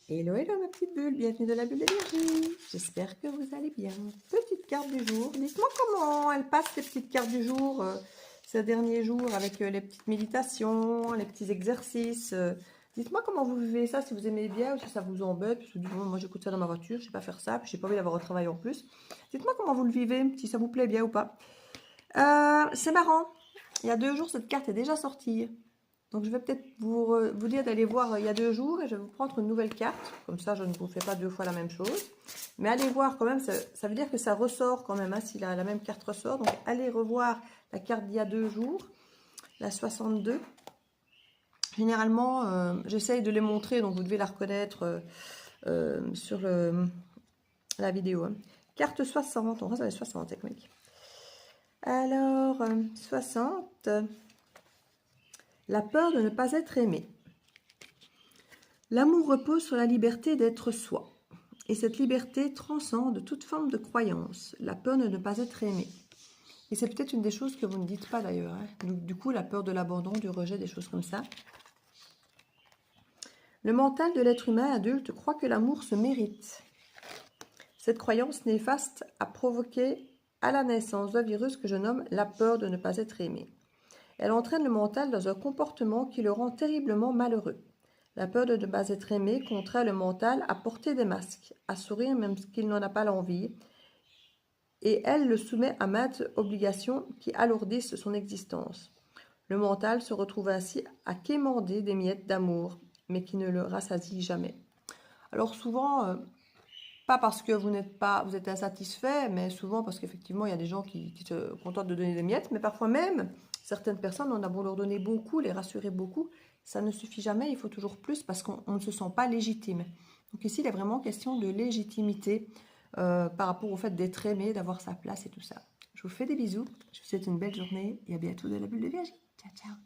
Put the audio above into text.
Hello, hello ma petite bulle, bienvenue dans la bulle de Virginie. J'espère que vous allez bien. Petite carte du jour. Dites-moi comment elle passe ces petites cartes du jour ces derniers jours avec les petites méditations, les petits exercices. Dites-moi comment vous vivez ça, si vous aimez bien ou si ça vous embête. Parce que du coup, moi j'écoute ça dans ma voiture, je sais pas faire ça, puis j'ai pas envie d'avoir au travail en plus. Dites-moi comment vous le vivez, si ça vous plaît bien ou pas. C'est marrant. Il y a 2 jours, cette carte est déjà sortie. Donc je vais peut-être vous dire d'aller voir il y a 2 jours et je vais vous prendre une nouvelle carte. Comme ça, je ne vous fais pas 2 fois la même chose. Mais allez voir quand même, ça veut dire que ça ressort quand même, hein, si la même carte ressort. Donc allez revoir la carte d'il y a 2 jours, la 62. Généralement, j'essaye de les montrer, donc vous devez la reconnaître sur la vidéo. Hein. Carte 60, on reste dans les 60, technique. Alors, 60, la peur de ne pas être aimé. L'amour repose sur la liberté d'être soi. Et cette liberté transcende toute forme de croyance, la peur de ne pas être aimé. Et c'est peut-être une des choses que vous ne dites pas d'ailleurs. Hein. Du coup, la peur de l'abandon, du rejet, des choses comme ça. Le mental de l'être humain adulte croit que l'amour se mérite. Cette croyance néfaste a provoqué à la naissance un virus que je nomme la peur de ne pas être aimé. Elle entraîne le mental dans un comportement qui le rend terriblement malheureux. La peur de ne pas être aimé contraint le mental à porter des masques, à sourire même qu'il n'en a pas l'envie, et elle le soumet à maintes obligations qui alourdissent son existence. Le mental se retrouve ainsi à quémander des miettes d'amour, mais qui ne le rassasient jamais. Alors souvent, pas parce que vous êtes insatisfait, mais souvent parce qu'effectivement il y a des gens qui se contentent de donner des miettes, mais parfois même certaines personnes, on a beau leur donner beaucoup, les rassurer beaucoup, ça ne suffit jamais, il faut toujours plus parce qu'on ne se sent pas légitime. Donc ici il est vraiment question de légitimité par rapport au fait d'être aimé, d'avoir sa place et tout ça. Je vous fais des bisous, je vous souhaite une belle journée et à bientôt dans la bulle de Virginie. Ciao ciao.